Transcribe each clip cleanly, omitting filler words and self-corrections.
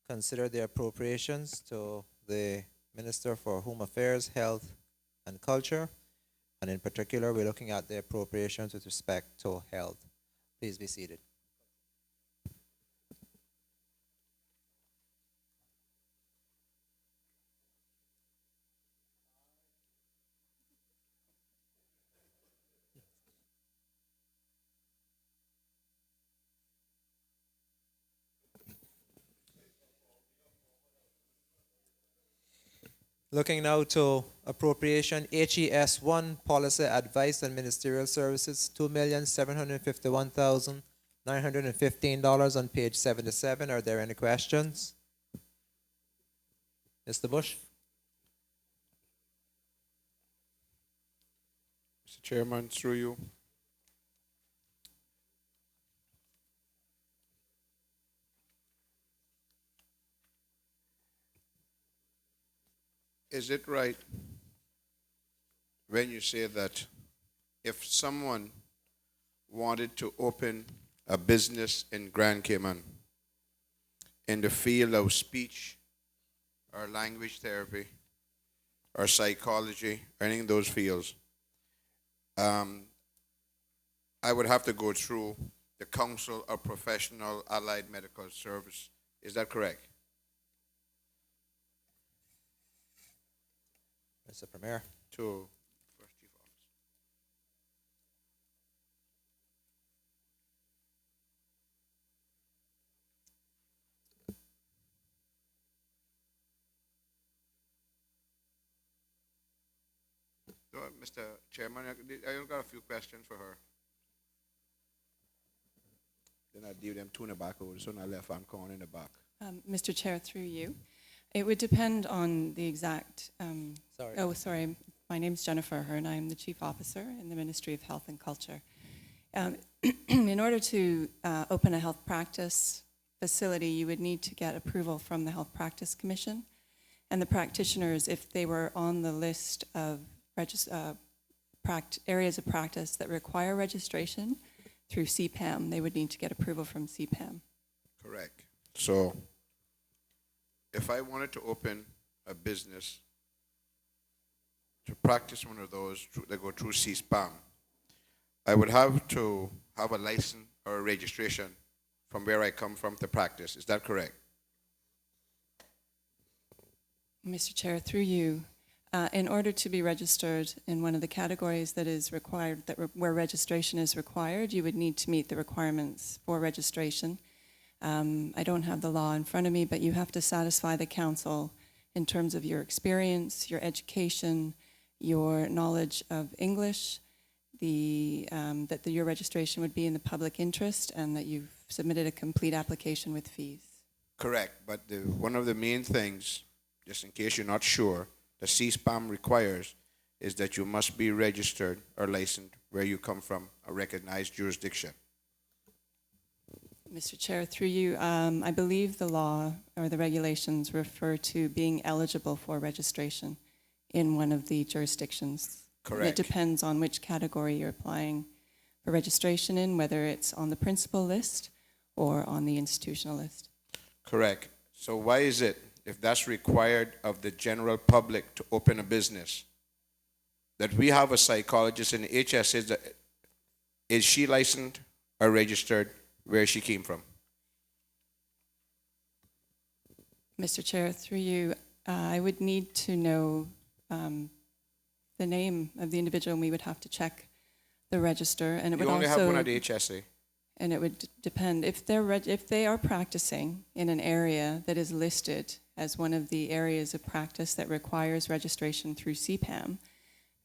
consider the appropriations to the Minister for Home Affairs, Health, and Culture. And in particular, we're looking at the appropriations with respect to health. Please be seated. Looking now to appropriation HES1 Policy Advice and Ministerial Services, $2,751,915 on page 77. Are there any questions? Mr. Bush? Mr. Chairman, through you. Is it right when you say that if someone wanted to open a business in Grand Cayman in the field of speech or language therapy or psychology or any of those fields, I would have to go through the Council of Professional Allied Medical Service. Is that correct? Mr. Premier? To First Chief Officer. Mr. Chairman, I got a few questions for her. Then I deal them two in the back over, so I left hand corner in the back. Mr. Chair, through you. It would depend on the exact. Sorry. Oh, sorry. My name's Jennifer Ahern. I'm the Chief Officer in the Ministry of Health and Culture. In order to open a health practice facility, you would need to get approval from the Health Practice Commission. And the practitioners, if they were on the list of areas of practice that require registration through CPAM, they would need to get approval from CPAM. Correct. So, if I wanted to open a business to practice one of those that go through CPAM, I would have to have a license or a registration from where I come from to practice. Is that correct? Mr. Chair, through you, in order to be registered in one of the categories that is required, where registration is required, you would need to meet the requirements for registration. I don't have the law in front of me, but you have to satisfy the council in terms of your experience, your education, your knowledge of English, that your registration would be in the public interest, and that you've submitted a complete application with fees. Correct, but one of the main things, just in case you're not sure, the CSPAM requires is that you must be registered or licensed where you come from, a recognized jurisdiction. Mr. Chair, through you, I believe the law or the regulations refer to being eligible for registration in one of the jurisdictions. Correct. It depends on which category you're applying for registration in, whether it's on the principal list or on the institutional list. Correct. So why is it, if that's required of the general public to open a business, that we have a psychologist in the HSA, is she licensed or registered where she came from? Mr. Chair, through you, I would need to know the name of the individual, and we would have to check the register. And it You would only also have one at the HSA. And it would depend if they are practicing in an area that is listed as one of the areas of practice that requires registration through CPAM,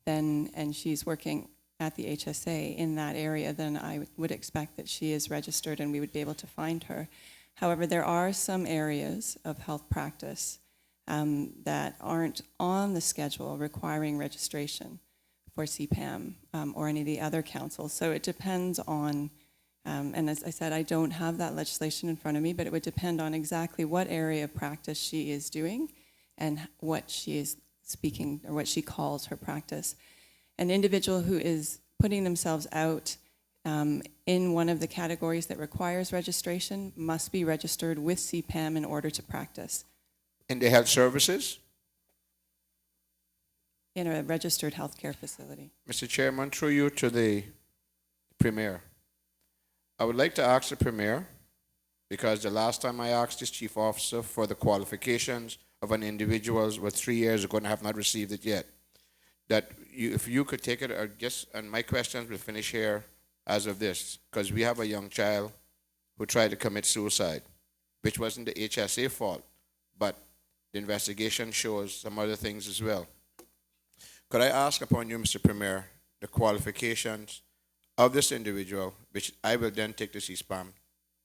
then and she's working at the HSA in that area, then I would expect that she is registered and we would be able to find her. However, there are some areas of health practice that aren't on the schedule requiring registration for CPAM or any of the other councils. So it depends on, and as I said, I don't have that legislation in front of me, but it would depend on exactly what area of practice she is doing and what she is speaking or what she calls her practice. An individual who is putting themselves out in one of the categories that requires registration must be registered with CPAM in order to practice In the health services? in a registered healthcare facility. Mr. Chairman, through you to the Premier. I would like to ask the Premier, because the last time I asked this chief officer for the qualifications of an individual was 3 years ago and I have not received it yet, that you, if you could take it, or just, and my questions will finish here as of this, because we have a young child who tried to commit suicide, which wasn't the HSA fault, but the investigation shows some other things as well. Could I ask upon you, Mr. Premier, the qualifications of this individual, which I will then take to CSPAM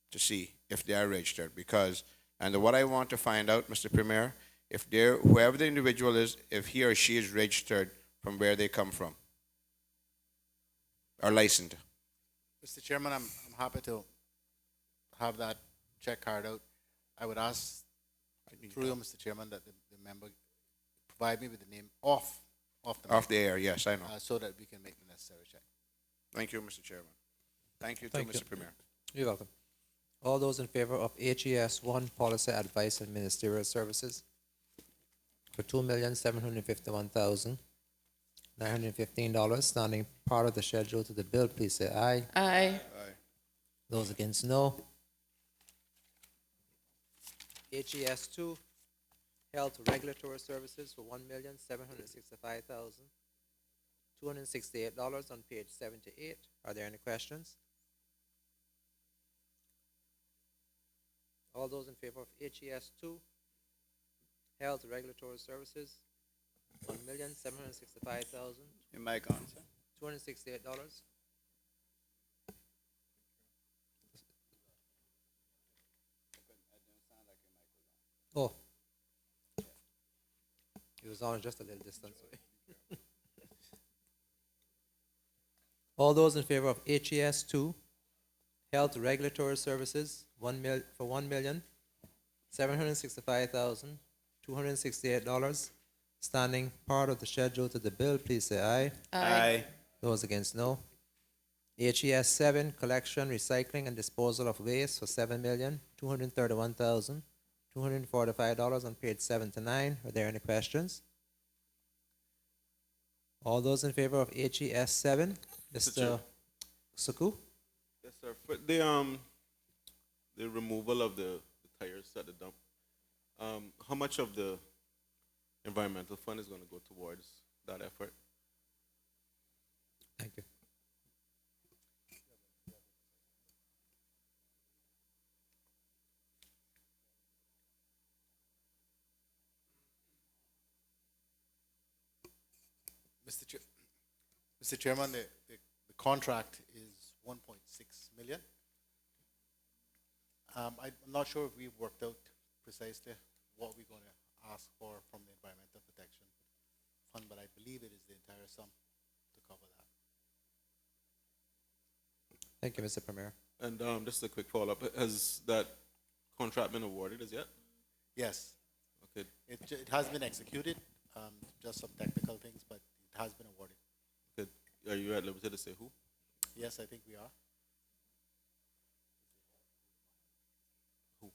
to see if they are registered, because, and what I want to find out, Mr. Premier, if they're, whoever the individual is, if he or she is registered from where they come from, or licensed. Mr. Chairman, I'm happy to have that check card out. I would ask, through you, Mr. Chairman, that the member provide me with the name off the Off the air, yes, I know. so that we can make the necessary check. Thank you, Mr. Chairman. Thank you, Thank too, you. Mr. Premier. You're welcome. All those in favor of HES 1, Policy Advice and Ministerial Services, for $2,751,915, standing part of the schedule to the bill, please say aye. Aye. Those against, no. HES 2, Health Regulatory Services, for $1,765,268 on page 78. Are there any questions? All those in favor of HES 2, Health Regulatory Services, $1,765,268. Your mic on, sir. Oh. It was on just a little distance away. All those in favor of HES 2, Health Regulatory Services, for $1,765,268, standing part of the schedule to the bill, please say aye. Aye. Those against, no. HES 7, Collection, Recycling, and Disposal of Waste, for $7,231,245 on page 79. Are there any questions? All those in favor of HES 7, Mr. Suku? Yes, sir. For the removal of the tires at the dump, how much of the environmental fund is going to go towards that effort? Thank you. Mr. Chairman, the contract is 1.6 million. I'm not sure if we've worked out precisely what we're going to ask for from the Environmental Protection Fund, but I believe it is the entire sum to cover that. Thank you, Mr. Premier. And just a quick follow-up. Has that contract been awarded as yet? Yes, Okay. it has been executed, just some technical things, but it has been awarded. Good. Are you at liberty to say who? Yes, I think we are. Who?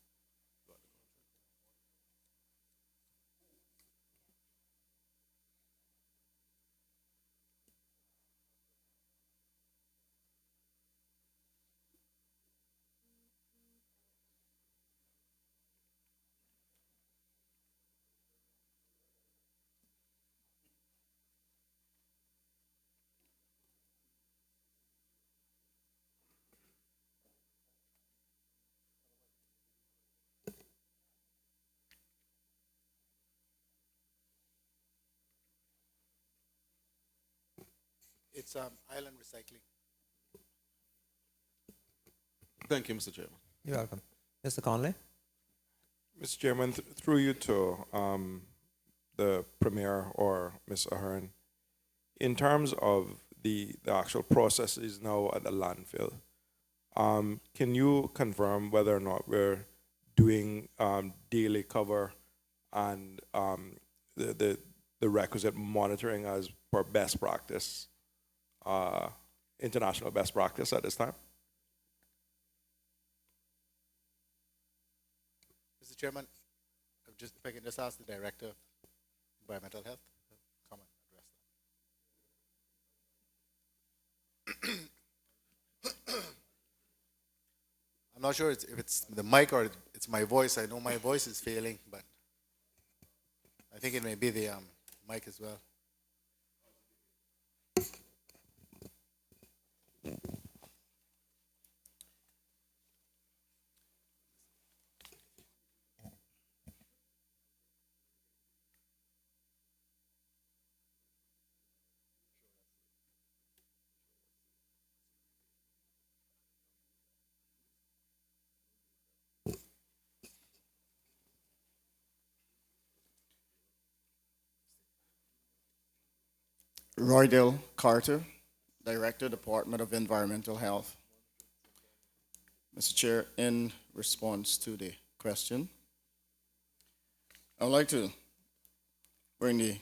It's Island Recycling. Thank you, Mr. Chairman. You're welcome. Mr. Conley? Mr. Chairman, through you to the Premier or Ms. Ahern, in terms of the actual processes now at the landfill, can you confirm whether or not we're doing daily cover and the requisite monitoring as per best practice international best practice at this time? Mr. Chairman, if I can just ask the Director of Environmental Health to comment address that. I'm not sure if it's the mic or it's my voice. I know my voice is failing, but I think it may be the mic as well. Roydale Carter, Director, Department of Environmental Health. Mr. Chair, in response to the question, I would like to bring the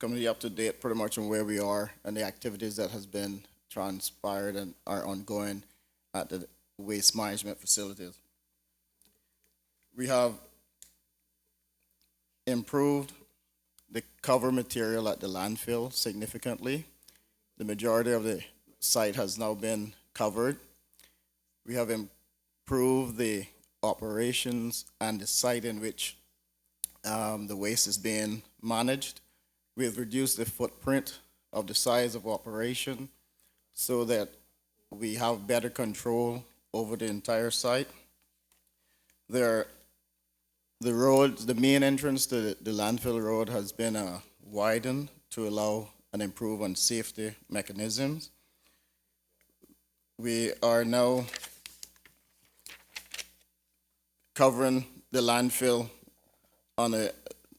committee up to date pretty much on where we are and the activities that has been transpired and are ongoing at the waste management facilities. We have improved the cover material at the landfill significantly. The majority of the site has now been covered. We have improved the operations and the site in which the waste is being managed. We have reduced the footprint of the size of operation so that we have better control over the entire site. The road, the main entrance to the landfill road has been widened to allow and improve on safety mechanisms. We are now covering the landfill on a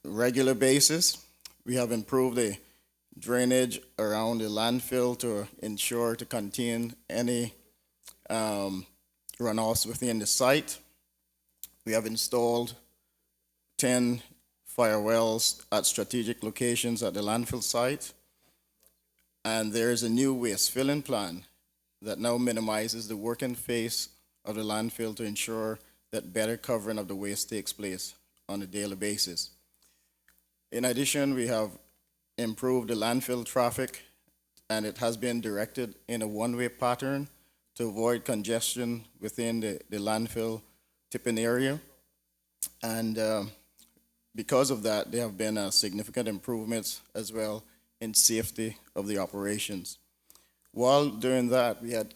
regular basis. We have improved the drainage around the landfill to ensure to contain any runoffs within the site. We have installed 10 fire wells at strategic locations at the landfill site. And there is a new waste filling plan that now minimizes the working phase of the landfill to ensure that better covering of the waste takes place on a daily basis. In addition, we have improved the landfill traffic, and it has been directed in a one-way pattern to avoid congestion within the landfill tipping area. And because of that, there have been significant improvements as well in safety of the operations. While doing that, we have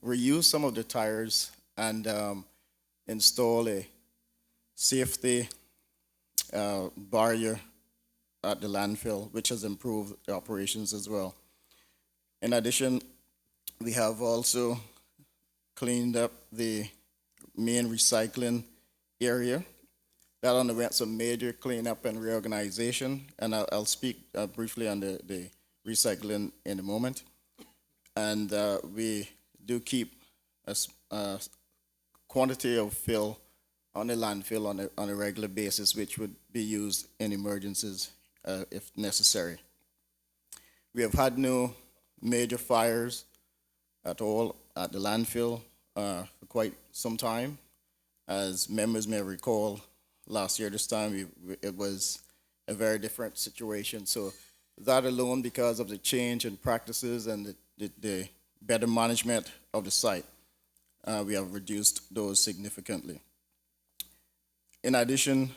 reused some of the tires and installed a safety barrier at the landfill, which has improved the operations as well. In addition, we have also cleaned up the main recycling area. That underwent some major cleanup and reorganization, and I'll speak briefly on the recycling in a moment. And we do keep a quantity of fill on the landfill on a regular basis, which would be used in emergencies if necessary. We have had no major fires at all at the landfill for quite some time. As members may recall, last year this time it was a very different situation. So that alone, because of the change in practices and the better management of the site, we have reduced those significantly. In addition,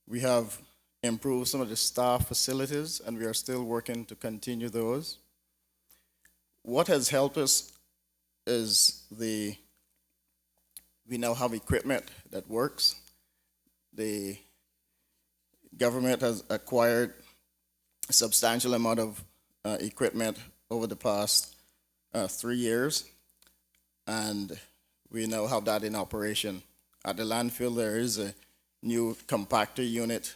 we have improved some of the staff facilities, and we are still working to continue those. What has helped us is we now have equipment that works. The government has acquired a substantial amount of equipment over the past 3 years, and we now have that in operation. At the landfill, there is a new compactor unit,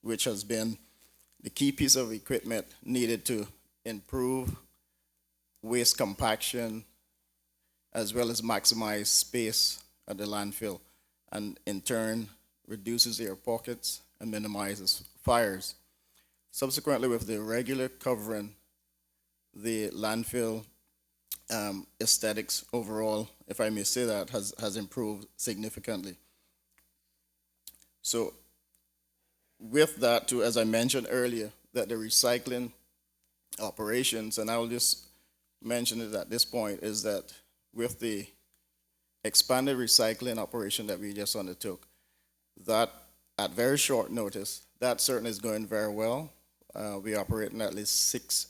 which has been the key piece of equipment needed to improve waste compaction as well as maximize space at the landfill, and in turn reduces air pockets and minimizes fires. Subsequently, with the regular covering the landfill aesthetics overall, if I may say that, has improved significantly. So with that too, as I mentioned earlier, that the recycling operations, and I'll just mention it at this point, is that with the expanded recycling operation that we just undertook, that at very short notice, that certainly is going very well. We operate in at least 6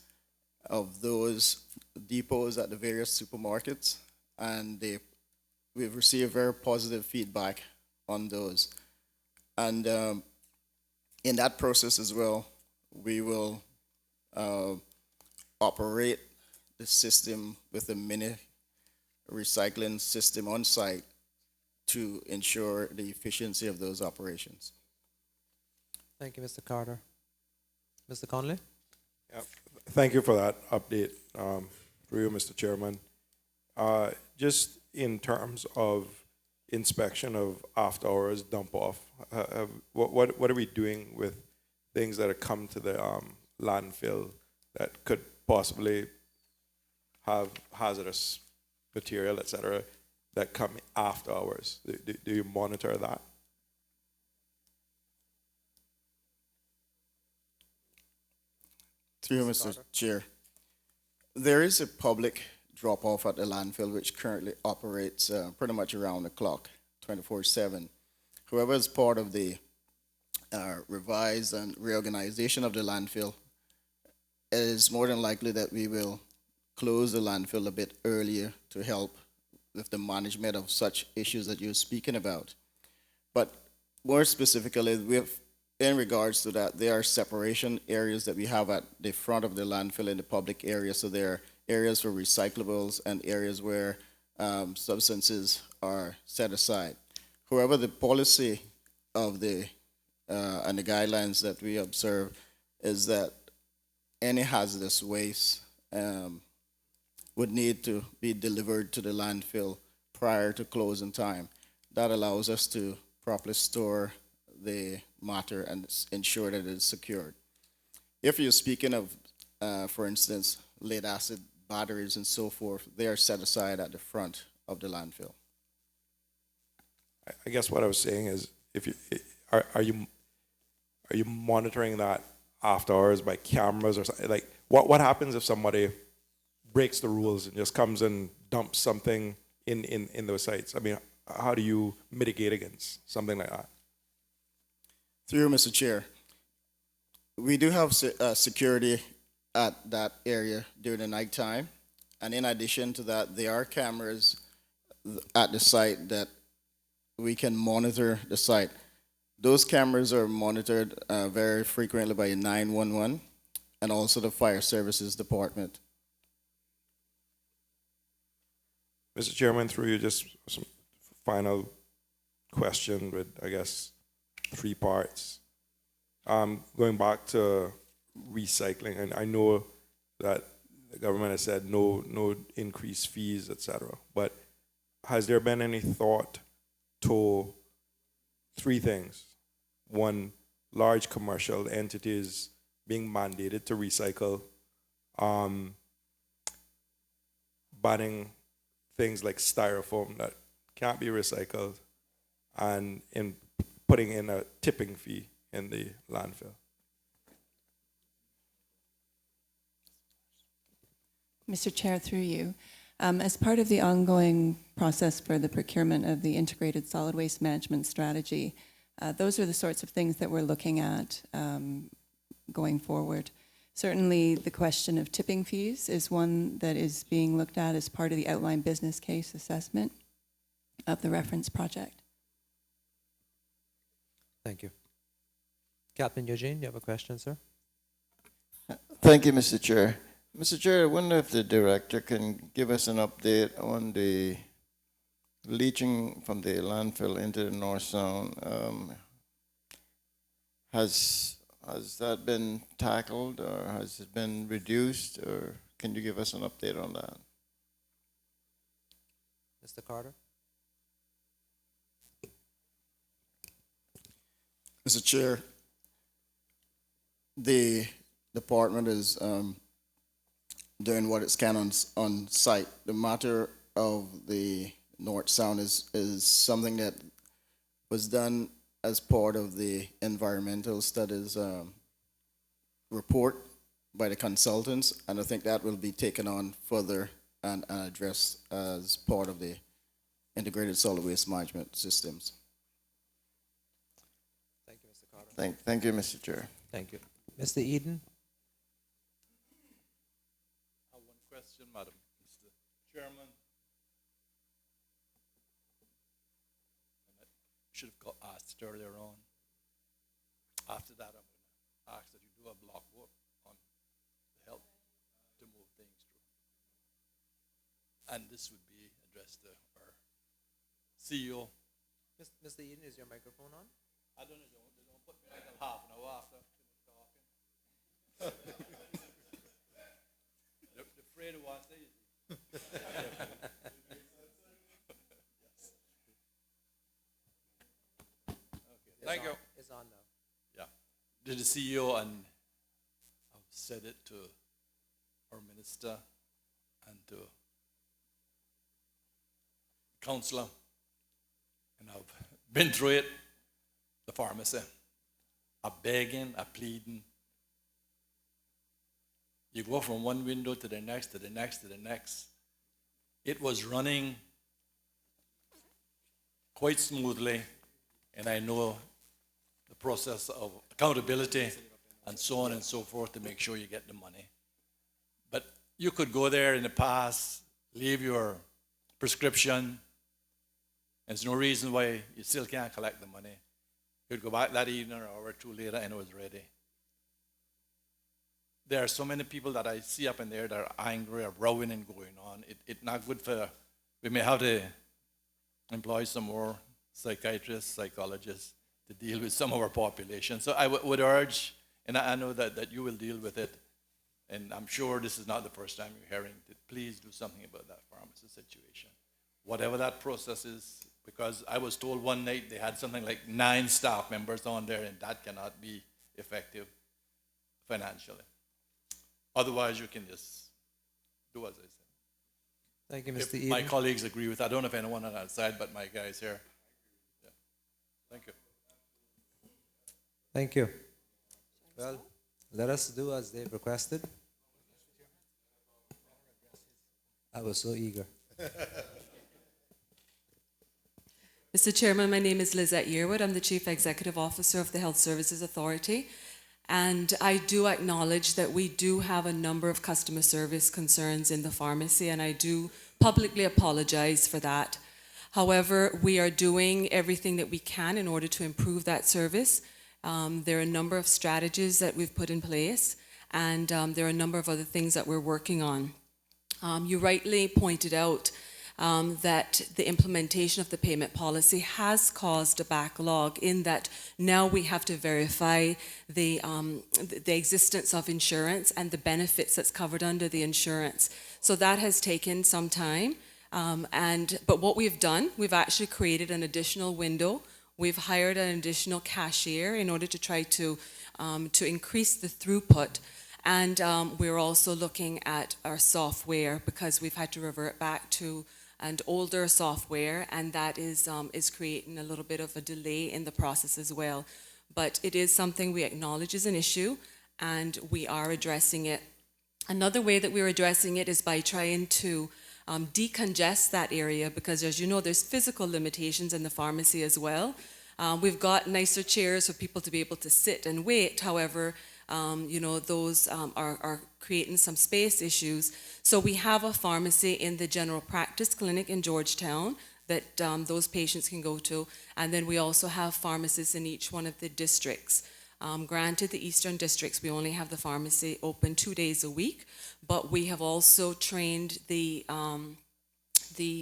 of those depots at the various supermarkets, and we've received very positive feedback on those. And in that process as well, we will operate the system with a mini recycling system on site to ensure the efficiency of those operations. Thank you, Mr. Carter. Mr. Conley? Yep. Thank you for that update, through you, Mr. Chairman. Just in terms of inspection of after hours dump off, what are we doing with things that have come to the landfill that could possibly have hazardous material, et cetera, that come after hours? Do you monitor that? Through you, Mr. Chair, there is a public drop-off at the landfill which currently operates pretty much around the clock, 24/7. However, as part of the revise and reorganization of the landfill, it is more than likely that we will close the landfill a bit earlier to help with the management of such issues that you're speaking about. But more specifically, in regards to that, there are separation areas that we have at the front of the landfill in the public area. So there are areas for recyclables and areas where substances are set aside. However, the policy of the and the guidelines that we observe is that any hazardous waste would need to be delivered to the landfill prior to closing time. That allows us to properly store the matter and ensure that it is secured. If you're speaking of, for instance, lead acid batteries and so forth, they are set aside at the front of the landfill. I guess what I was saying is, if you are you monitoring that after hours by cameras or something? Like, what happens if somebody breaks the rules and just comes and dumps something in those sites? I mean, how do you mitigate against something like that? Through you, Mr. Chair, we do have security at that area during the nighttime, and in addition to that, there are cameras at the site that we can monitor the site. Those cameras are monitored very frequently by 911 and also the fire services department. Mr. Chairman, through you, just some final question with, I guess, 3 parts. Going back to recycling, and I know that the government has said no increased fees, etc. But has there been any thought to 3 things? 1, large commercial entities being mandated to recycle, banning things like styrofoam that can't be recycled, and in putting in a tipping fee in the landfill. Mr. Chair, through you, as part of the ongoing process for the procurement of the integrated solid waste management strategy, those are the sorts of things that we're looking at going forward. Certainly, the question of tipping fees is one that is being looked at as part of the outline business case assessment of the reference project. Thank you. Captain Eugene, you have a question, sir? Thank you, Mr. Chair. Mr. Chair, I wonder if the director can give us an update on the leaching from the landfill into the North Sound. Has that been tackled, or has it been reduced, or can you give us an update on that? Mr. Carter? Mr. Chair, the department is doing what it can on site. The matter of the North Sound is something that was done as part of the environmental studies report by the consultants, and I think that will be taken on further and addressed as part of the integrated solid waste management systems. Thank you, Mr. Carter. Thank you, Mr. Chair. Thank you. Mr. Eden? I have one question, Madam Mr. Chairman. And I should have got asked earlier on. After that, I'm going to ask that you do a block vote on the help to move things through. And this would be addressed to our CEO. Mr. Eden, is your microphone on? I don't know, they don't put me like a half an hour after too much talking. They're afraid of what they Thank you. It's on now. Yeah. To the CEO, and I've said it to our minister and to councillor, and I've been through it, the pharmacy. I'm begging, I'm pleading. You go from one window to the next, to the next, to the next. It was running quite smoothly, and I know the process of accountability and so on and so forth to make sure you get the money. But you could go there in the past, leave your prescription. There's no reason why you still can't collect the money. You could go back that evening or an hour or two later and it was ready. There are so many people that I see up in there that are angry or rowing and going on. It's not good for, we may have to employ some more psychiatrists, psychologists to deal with some of our population. So I would urge, and I know that you will deal with it, and I'm sure this is not the first time you're hearing it, please do something about that pharmacy situation. Whatever that process is, because I was told one night they had something like 9 staff members on there, and that cannot be effective financially. Otherwise, you can just do as I said. Thank you, Mr. If Eden. my colleagues agree with, I don't know if anyone on that side, but my guys here. Yeah. Thank you. Thank you. Well, let us do as they've requested. I was so eager. Mr. Chairman, my name is Lizette Yearwood. I'm the Chief Executive Officer of the Health Services Authority. And I do acknowledge that we do have a number of customer service concerns in the pharmacy, and I do publicly apologize for that. However, we are doing everything that we can in order to improve that service. There are a number of strategies that we've put in place, and there are a number of other things that we're working on. You rightly pointed out that the implementation of the payment policy has caused a backlog in that now we have to verify the existence of insurance and the benefits that's covered under the insurance. So that has taken some time. But what we've done, we've actually created an additional window. We've hired an additional cashier in order to try to increase the throughput. And we're also looking at our software because we've had to revert back to an older software, and that is creating a little bit of a delay in the process as well. But it is something we acknowledge is an issue, and we are addressing it. Another way that we're addressing it is by trying to decongest that area because, as you know, there's physical limitations in the pharmacy as well. We've got nicer chairs for people to be able to sit and wait. However, those are creating some space issues. So we have a pharmacy in the general practice clinic in Georgetown that those patients can go to. And then we also have pharmacists in each one of the districts. Granted, the eastern districts, we only have the pharmacy open 2 days a week, but we have also trained the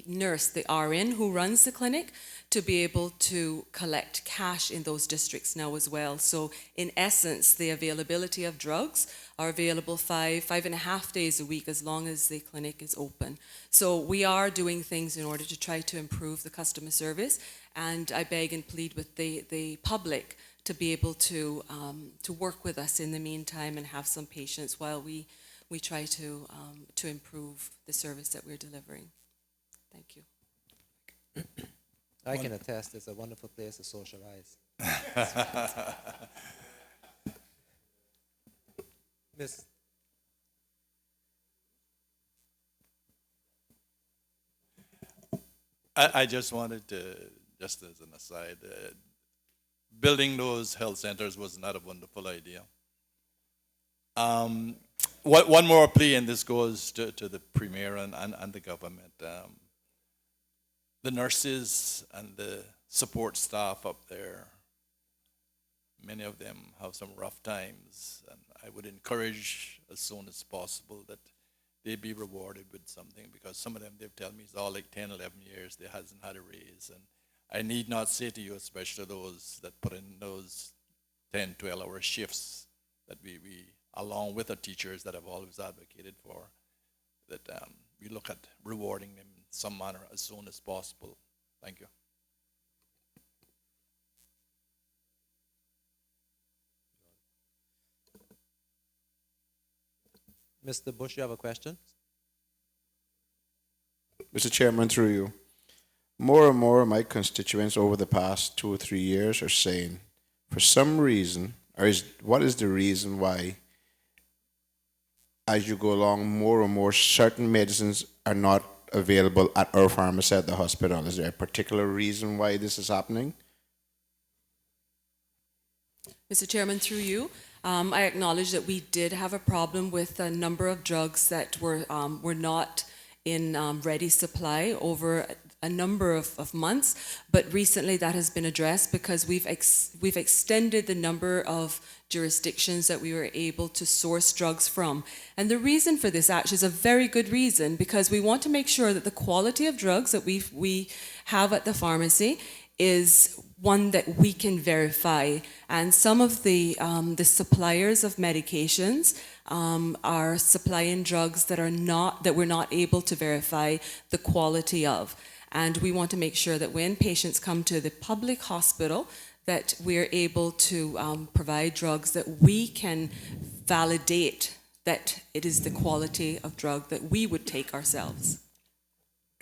nurse, the RN who runs the clinic, to be able to collect cash in those districts now as well. So in essence, the availability of drugs are available 5.5 days a week as long as the clinic is open. So we are doing things in order to try to improve the customer service, and I beg and plead with the public to be able to work with us in the meantime and have some patience while we we try to improve the service that we're delivering. Thank you. I can attest it's a wonderful place to socialize. Miss, I just wanted to, just as an aside, building those health centers was not a wonderful idea. One more plea, and this goes to the Premier and the government. The nurses and the support staff up there, many of them have some rough times, and I would encourage as soon as possible that they be rewarded with something, because some of them, they've told me it's all like 10, 11 years, they hasn't had a raise. And I need not say to you, especially those that put in those 10, 12-hour shifts, that we, along with the teachers that have always advocated for, that we look at rewarding them in some manner as soon as possible. Thank you. Mr. Bush, you have a question? Mr. Chairman, through you. More and more of my constituents over the past 2 or 3 years are saying, for some reason, what is the reason why, as you go along, more and more certain medicines are not available at our pharmacy at the hospital? Is there a particular reason why this is happening? Mr. Chairman, through you, I acknowledge that we did have a problem with a number of drugs that were not in ready supply over a number of months, but recently that has been addressed because we've extended the number of jurisdictions that we were able to source drugs from. And the reason for this actually is a very good reason, because we want to make sure that the quality of drugs that we have at the pharmacy is one that we can verify. And some of the suppliers of medications are supplying drugs that we're not able to verify the quality of. And we want to make sure that when patients come to the public hospital, that we're able to provide drugs that we can validate that it is the quality of drug that we would take ourselves.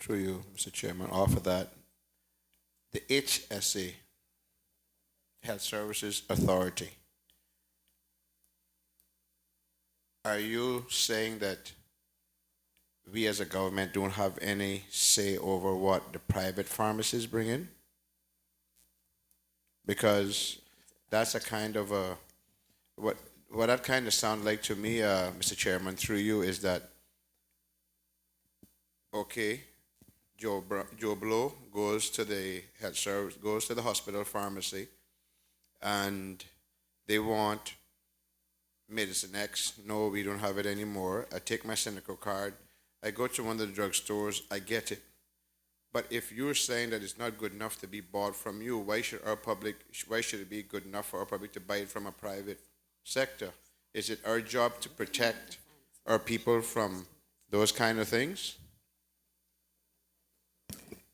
Through you, Mr. Chairman, offer that the HSA, Health Services Authority, are you saying that we as a government don't have any say over what the private pharmacies bring in? Because that's a kind of a, what that kind of sounds like to me, Mr. Chairman, through you, is that, okay, Joe Blow goes to the health service, goes to the hospital pharmacy, and they want medicine X. No, we don't have it anymore. I take my Cynical card. I go to one of the drugstores. I get it. But if you're saying that it's not good enough to be bought from you, why should it be good enough for our public to buy it from a private sector? Is it our job to protect our people from those kind of things?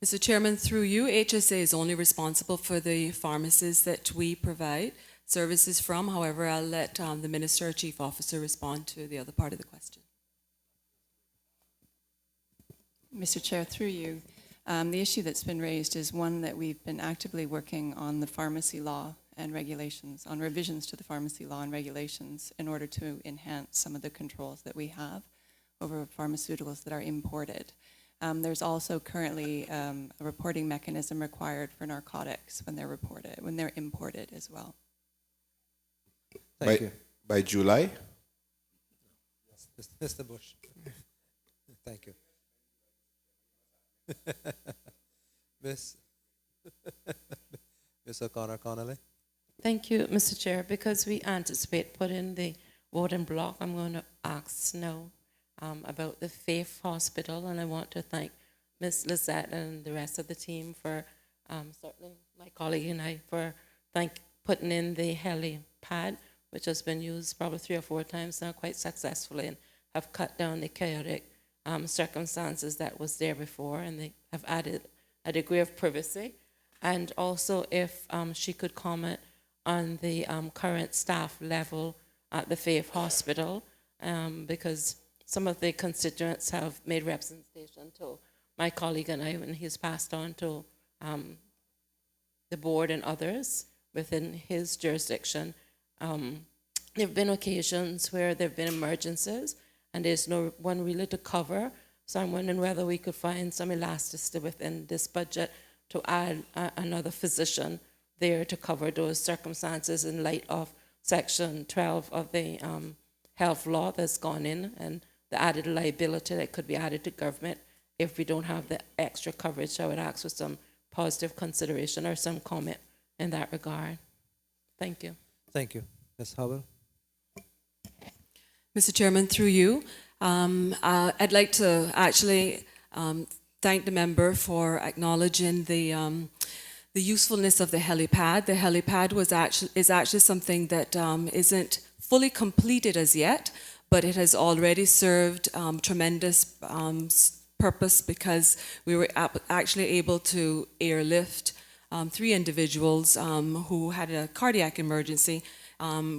Mr. Chairman, through you, HSA is only responsible for the pharmacies that we provide services from. However, I'll let the Minister or Chief Officer respond to the other part of the question. Mr. Chair, through you, the issue that's been raised is one that we've been actively working on the pharmacy law and regulations, on revisions to the pharmacy law and regulations in order to enhance some of the controls that we have over pharmaceuticals that are imported. There's also currently a reporting mechanism required for narcotics when they're imported as well. Thank you. By July? Yes, Mr. Bush. Thank you. Miss O'Connor Connolly. Thank you, Mr. Chair. Because we anticipate putting the voting block, I'm going to ask now about the Faith Hospital, and I want to thank Ms. Lizette and the rest of the team for, certainly my colleague and I, for putting in the helipad, which has been used probably 3 or 4 times now quite successfully, and have cut down the chaotic circumstances that was there before, and they have added a degree of privacy. And also if she could comment on the current staff level at the Faith Hospital, because some of the constituents have made representation to my colleague and I, and he's passed on to the board and others within his jurisdiction. There have been occasions where there have been emergencies and there's no one really to cover. So I'm wondering whether we could find some elasticity within this budget to add another physician there to cover those circumstances in light of Section 12 of the health law that's gone in and the added liability that could be added to government if we don't have the extra coverage. I would ask for some positive consideration or some comment in that regard. Thank you. Thank you. Ms. Howell? Mr. Chairman, through you, I'd like to actually thank the member for acknowledging the usefulness of the helipad. The helipad is actually something that isn't fully completed as yet, but it has already served tremendous purpose because we were actually able to airlift 3 individuals who had a cardiac emergency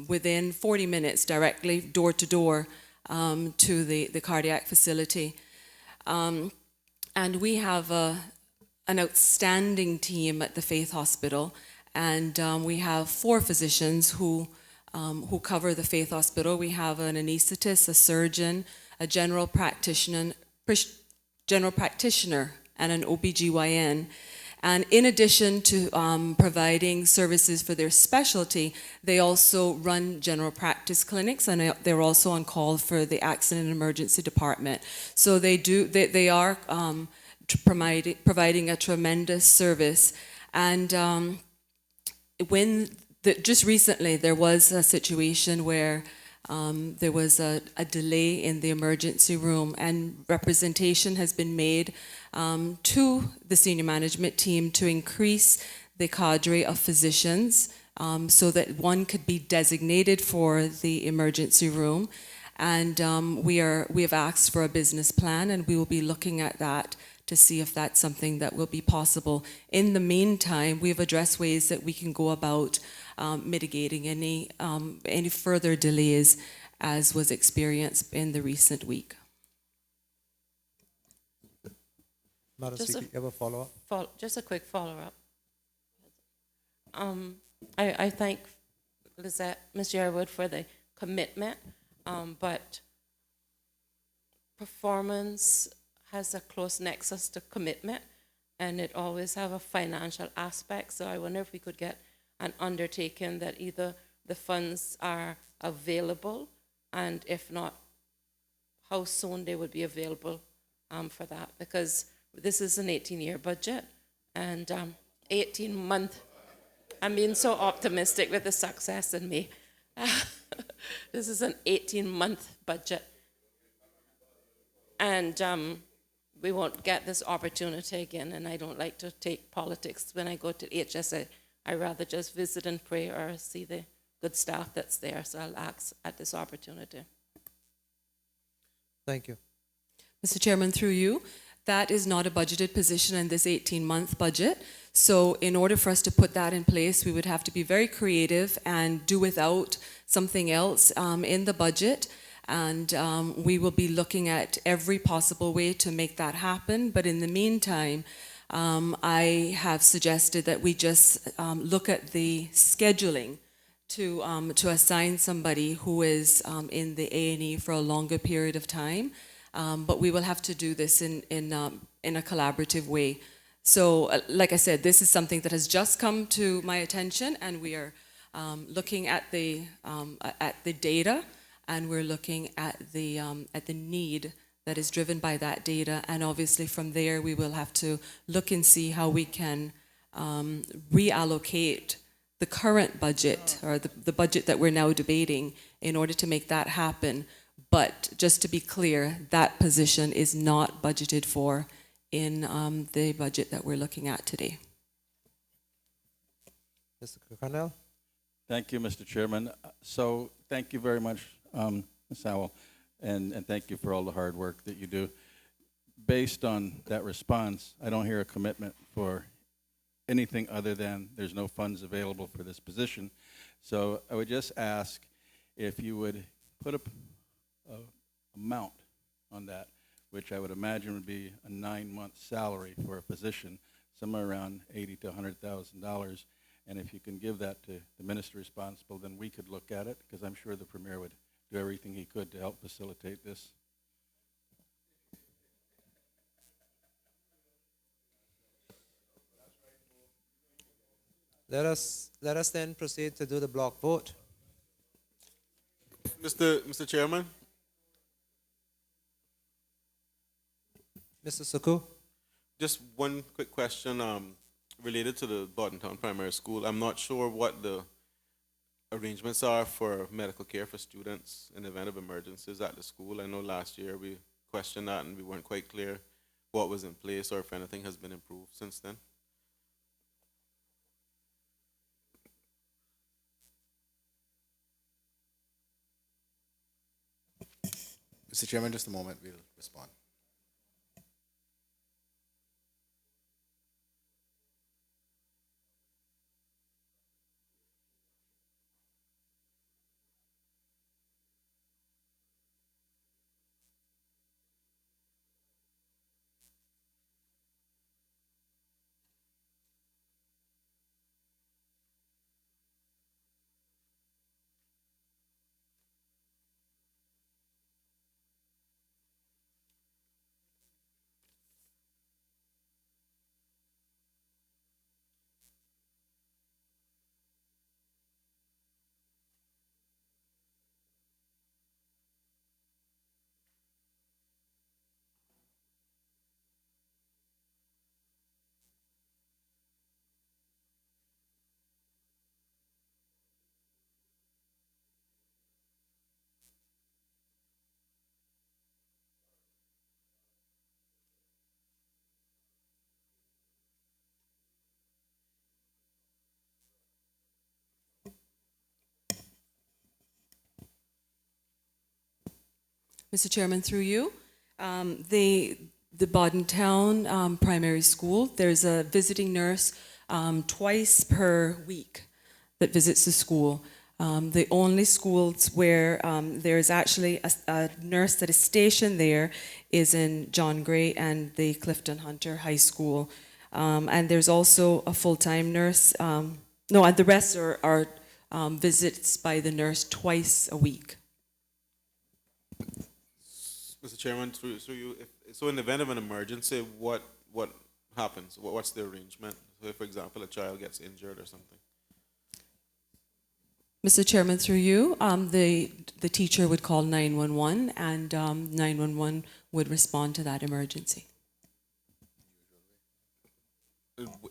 within 40 minutes, directly door to door to the cardiac facility. And we have an outstanding team at the Faith Hospital, and we have 4 physicians who cover the Faith Hospital. We have an anesthetist, a surgeon, a general practitioner, and an OBGYN. And in addition to providing services for their specialty, they also run general practice clinics, and they're also on call for the accident and emergency department. So they are providing a tremendous service. And just recently there was a situation where there was a delay in the emergency room, and representation has been made to the senior management team to increase the cadre of physicians so that one could be designated for the emergency room. And we have asked for a business plan, and we will be looking at that to see if that's something that will be possible. In the meantime, we've addressed ways that we can go about mitigating any further delays as was experienced in the recent week. Madam Just Speaker, you have a follow-up? Just a quick follow-up. I thank Lizette, Ms. Yearwood, for the commitment, but performance has a close nexus to commitment, and it always have a financial aspect. So I wonder if we could get an undertaking that either the funds are available, and if not, how soon they would be available for that, because this is an 18-year budget, and 18-month, I'm being so optimistic with the success in me. This is an 18-month budget, and we won't get this opportunity again, and I don't like to take politics when I go to HSA. I rather just visit and pray or see the good staff that's there, so I'll ask at this opportunity. Thank you. Mr. Chairman, through you, that is not a budgeted position in this 18-month budget. So in order for us to put that in place, we would have to be very creative and do without something else in the budget. And we will be looking at every possible way to make that happen. But in the meantime, I have suggested that we just look at the scheduling to assign somebody who is in the A&E for a longer period of time. But we will have to do this in a collaborative way. So, like I said, this is something that has just come to my attention, and we are looking at the data, and we're looking at the need that is driven by that data, and obviously from there we will have to look and see how we can reallocate the current budget, or the budget that we're now debating, in order to make that happen. But just to be clear, that position is not budgeted for in the budget that we're looking at today. Mr. Cornell? Thank you, Mr. Chairman. So thank you very much, Ms. Howell, and thank you for all the hard work that you do. Based on that response, I don't hear a commitment for anything other than there's no funds available for this position. So I would just ask if you would put a amount on that, which I would imagine would be a 9-month salary for a physician, somewhere around $80,000 to $100,000. And if you can give that to the minister responsible, then we could look at it, because I'm sure the Premier would do everything he could to help facilitate this. Let us then proceed to do the block vote. Mr. Chairman, Mr. Suku? just one quick question related to the Town Primary School. I'm not sure what the arrangements are for medical care for students in the event of emergencies at the school. I know last year we questioned that and we weren't quite clear what was in place or if anything has been improved since then. Mr. Chairman, just a moment, we'll respond. Mr. Chairman, through you, the Town Primary School, there's a visiting nurse twice per week that visits the school. The only schools where there's actually a nurse that is stationed there is in John Gray and the Clifton Hunter High School. And there's also a full-time nurse. No, and the rest are visits by the nurse twice a week. Mr. Chairman, through you, so in the event of an emergency, what happens? What's the arrangement? So if, for example, a child gets injured or something? Mr. Chairman, through you, the teacher would call 911 and 911 would respond to that emergency.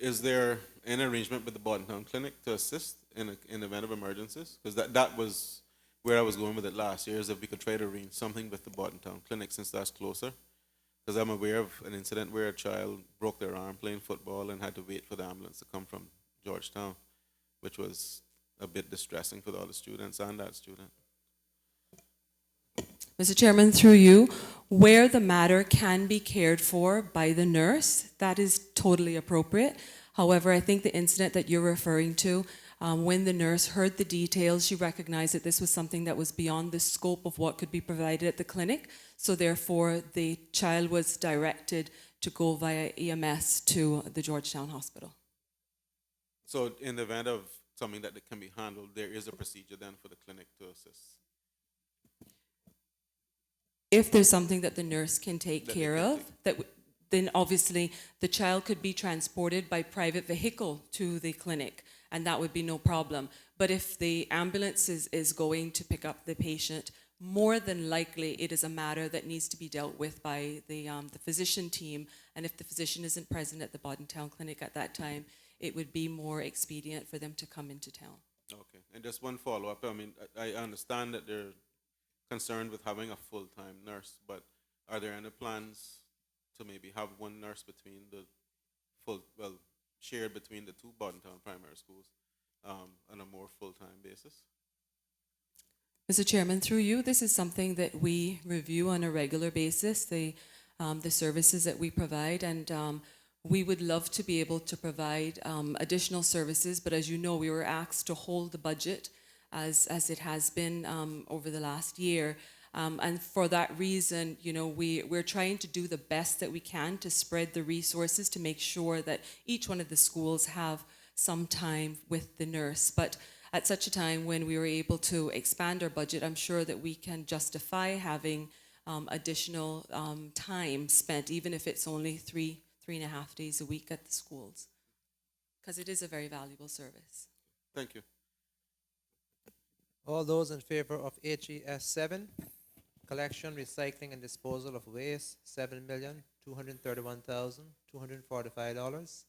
Is there an arrangement with the Town Clinic to assist in the event of emergencies? Because that was where I was going with it last year, is if we could try to arrange something with the Town Clinic since that's closer. Because I'm aware of an incident where a child broke their arm playing football and had to wait for the ambulance to come from Georgetown, which was a bit distressing for all the students and that student. Mr. Chairman, through you, where the matter can be cared for by the nurse, that is totally appropriate. However, I think the incident that you're referring to, when the nurse heard the details, she recognized that this was something that was beyond the scope of what could be provided at the clinic. So therefore, the child was directed to go via EMS to the Georgetown Hospital. So in the event of something that can be handled, there is a procedure then for the clinic to assist? If there's something that the nurse can take care of, then obviously the child could be transported by private vehicle to the clinic, and that would be no problem. But if the ambulance is going to pick up the patient, more than likely it is a matter that needs to be dealt with by the physician team, and if the physician isn't present at the Town Clinic at that time, it would be more expedient for them to come into town. Okay, and just one follow-up. I mean, I understand that they're concerned with having a full-time nurse, but are there any plans to maybe have one nurse between the shared between the two Town primary schools on a more full-time basis? Mr. Chairman, through you, this is something that we review on a regular basis, the services that we provide, and we would love to be able to provide additional services, but as you know, we were asked to hold the budget as it has been over the last year. And for that reason, you know, we're trying to do the best that we can to spread the resources to make sure that each one of the schools have some time with the nurse. But at such a time when we were able to expand our budget, I'm sure that we can justify having additional time spent, even if it's only 3.5 days a week at the schools, because it is a very valuable service. Thank you. All those in favor of HES 7, collection, recycling, and disposal of waste, $7,231,245.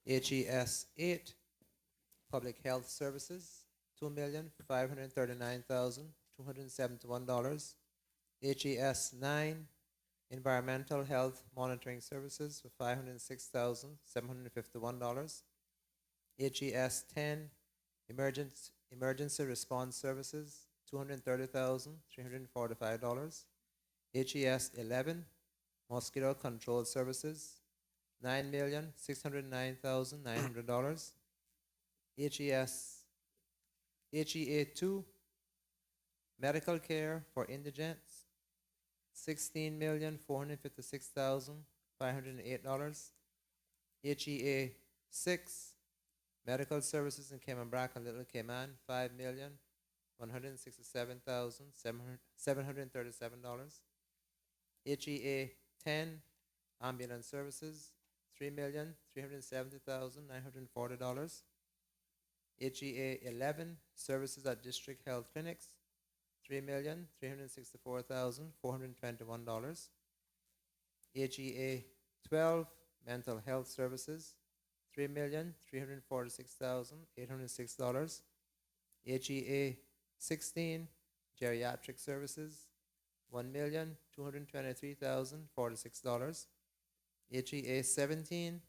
HES 8, public health services, $2,539,271. HES 9, environmental health monitoring services for $506,751. HES 10, emergency response services, $230,345. HES 11, mosquito control services, $9,609,900. HEA 2, medical care for indigents, $16,456,508. HEA 6, medical services in Cayman Brac and Little Cayman, $5,167,737. HEA 10, ambulance services, $3,370,940. HEA 11, services at district health clinics, $3,364,421. HEA 12, mental health services, $3,346,806. HEA 16, geriatric services, $1,223,046. HEA 17,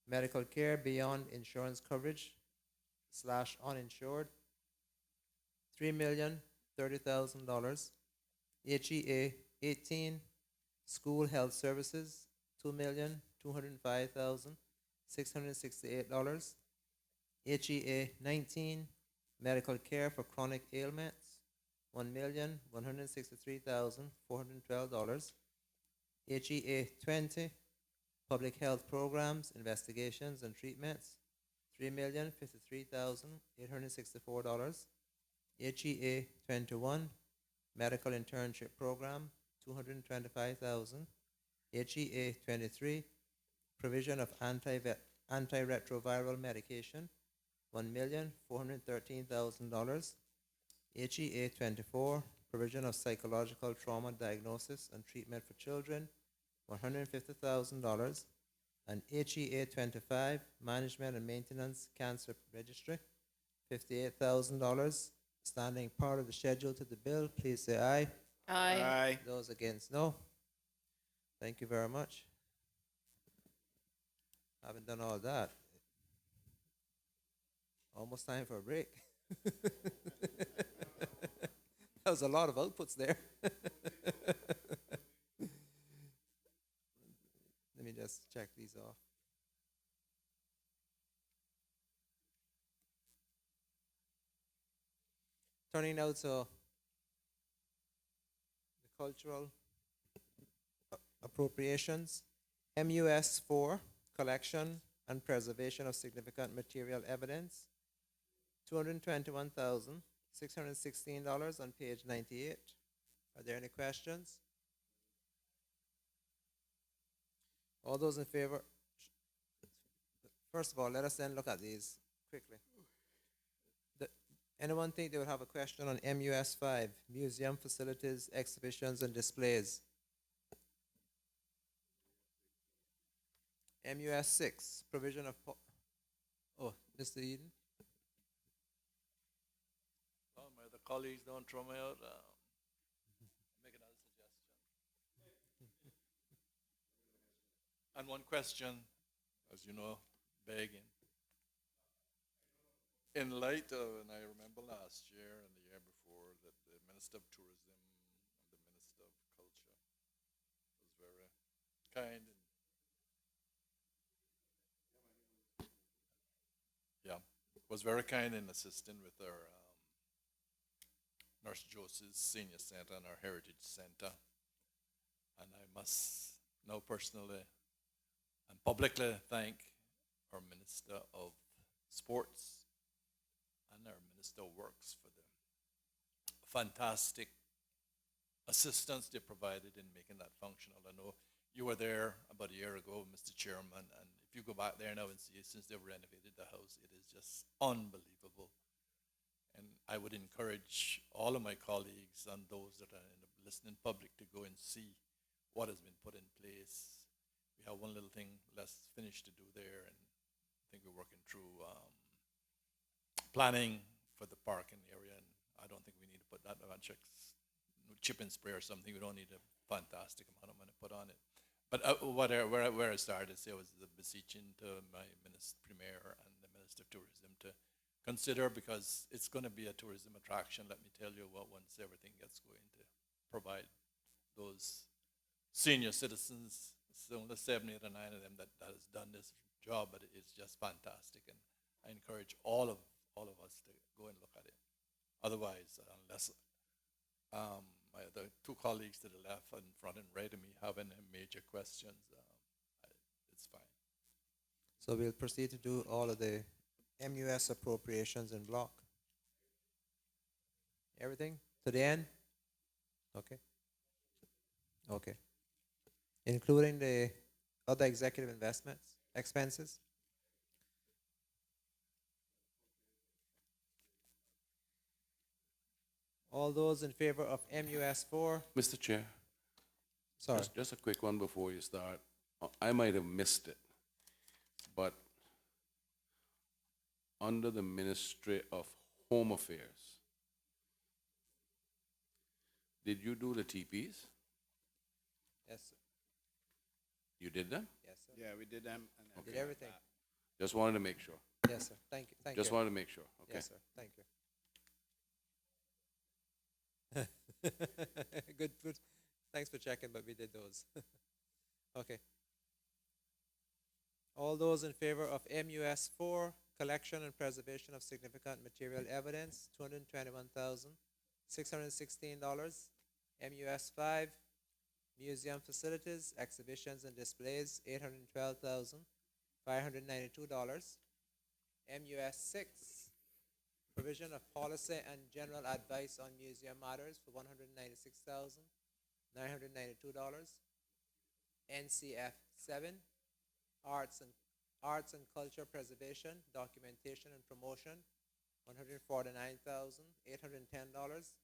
medical care beyond insurance coverage / uninsured, $3,030,000. HEA 18, school health services, $2,205,668. HEA 19, medical care for chronic ailments, $1,163,412. HEA 20, public health programs, investigations, and treatments, $3,053,864. HEA 21, medical internship program, $225,000. HEA 23, provision of antiretroviral medication, $1,413,000. HEA 24, provision of psychological trauma diagnosis and treatment for children, $150,000. And HEA 25, management and maintenance cancer registry, $58,000. Standing part of the schedule to the bill, please say aye. Aye. Those against, no. Thank you very much. Haven't done all that. Almost time for a break. That was a lot of outputs there. Let me just check these off. Turning now to the cultural appropriations. MUS 4, collection and preservation of significant material evidence, $221,616 on page 98. Are there any questions? All those in favor? First of all, let us then look at these quickly. Anyone think they would have a question on MUS 5, museum facilities, exhibitions, and displays? MUS 6, provision of, Mr. Eden? Oh, my other colleagues don't throw me out. Make another suggestion. And one question, as you know, begging. In light of, and I remember last year and the year before, that the Minister of Tourism and the Minister of Culture was very kind and was very kind in assisting with our Nurse Josie's Senior Center and our Heritage Center. And I must now personally and publicly thank our Minister of Sports and our Minister of Works for the fantastic assistance they provided in making that functional. I know you were there about a year ago, Mr. Chairman, and if you go back there now and see it since they've renovated the house, it is just unbelievable. And I would encourage all of my colleagues and those that are in the listening public to go and see what has been put in place. We have one little thing less finished to do there, and I think we're working through planning for the parking area, and I don't think we need to put that much chip and spray or something. We don't need a fantastic amount of money put on it. But where I started, say, was the beseeching to my Premier and the Minister of Tourism to consider, because it's going to be a tourism attraction, let me tell you, once everything gets going, to provide those senior citizens. It's only 7, 8, or 9 of them that has done this job, but it's just fantastic, and I encourage all of us to go and look at it. Otherwise, unless my other 2 colleagues to the left and front and right of me have any major questions, it's fine. So we'll proceed to do all of the MUS appropriations in block. Everything to the end? Okay. Okay. Including the other executive investments, expenses? All those in favor of MUS 4? Mr. Chair, Sorry. just a quick one before you start. I might have missed it, but under the Ministry of Home Affairs, did you do the TPs? Yes, sir. You did them? Yes, sir. Yeah, we did them. And Did everything. Just wanted to make sure. Yes, sir. Thank you. Thank Just you. wanted to make sure. Okay. Yes, sir. Thank you. Good, good. Thanks for checking, but we did those. Okay. All those in favor of MUS 4, collection and preservation of significant material evidence, $221,616. MUS 5, museum facilities, exhibitions and displays, $812,592. MUS 6, provision of policy and general advice on museum matters for $196,992. NCF 7, arts and culture preservation, documentation and promotion, $149,810.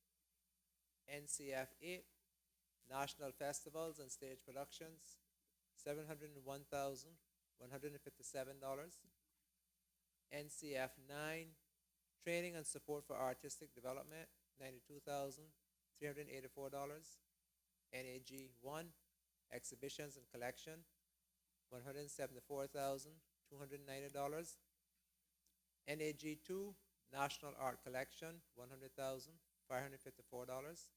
NCF 8, national festivals and stage productions, $701,157. NCF 9, training and support for artistic development, $92,384. NAG 1, exhibitions and collection, $174,290. NAG 2, national art collection, $100,554.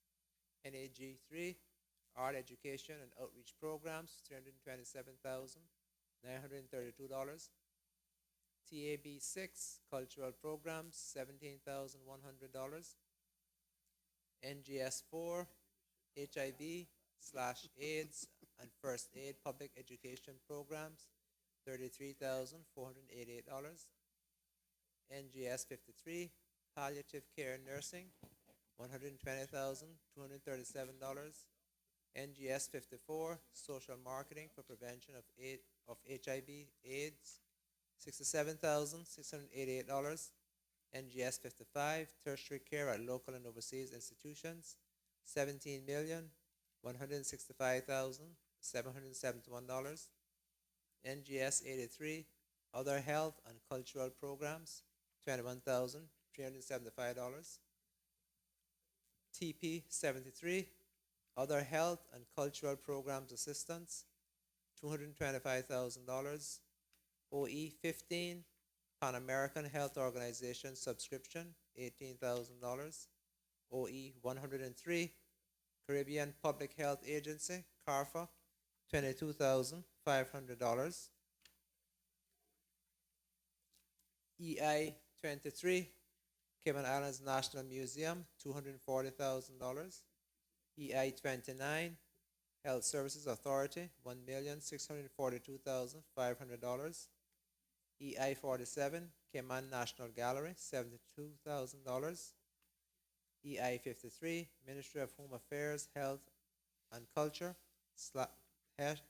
NAG 3, art education and outreach programs, $327,932. TAB 6, cultural programs, $17,100. NGS 4, HIV/AIDS and first aid public education programs, $33,488. NGS 53, palliative care nursing, $120,237. NGS 54, social marketing for prevention of HIV/AIDS, $67,688. NGS 55, tertiary care at local and overseas institutions, $17,165,771. NGS 83, other health and cultural programs, $21,375. TP 73, other health and cultural programs assistance, $225,000. OE 15, Pan American Health Organization subscription, $18,000. OE 103, Caribbean Public Health Agency, CARFA, $22,500. EI 23, Cayman Islands National Museum, $240,000. EI 29, Health Services Authority, $1,642,500. EI 47, Cayman National Gallery, $72,000. EI 53, Ministry of Home Affairs, Health and Culture, Health,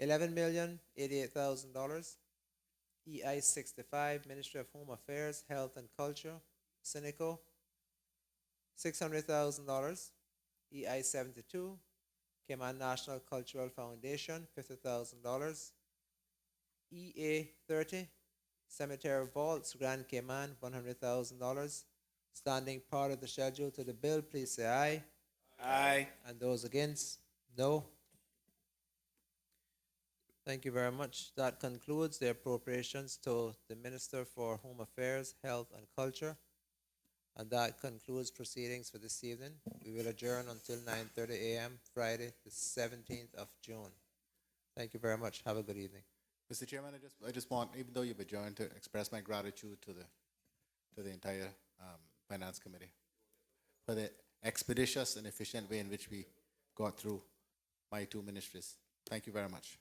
$11,088,000. EI 65, Ministry of Home Affairs, Health and Culture, Sinico, $600,000. EI 72, Cayman National Cultural Foundation, $50,000. EA 30, Cemetery Vaults, Grand Cayman, $100,000. Standing part of the schedule to the bill, please say aye. Aye. And those against, no. Thank you very much. That concludes the appropriations to the Minister for Home Affairs, Health and Culture. And that concludes proceedings for this evening. We will adjourn until 9:30 a.m. Friday, the 17th of June. Thank you very much. Have a good evening. Mr. Chairman, I just want, even though you've adjourned, to express my gratitude to the entire Finance Committee for the expeditious and efficient way in which we got through my two ministries. Thank you very much.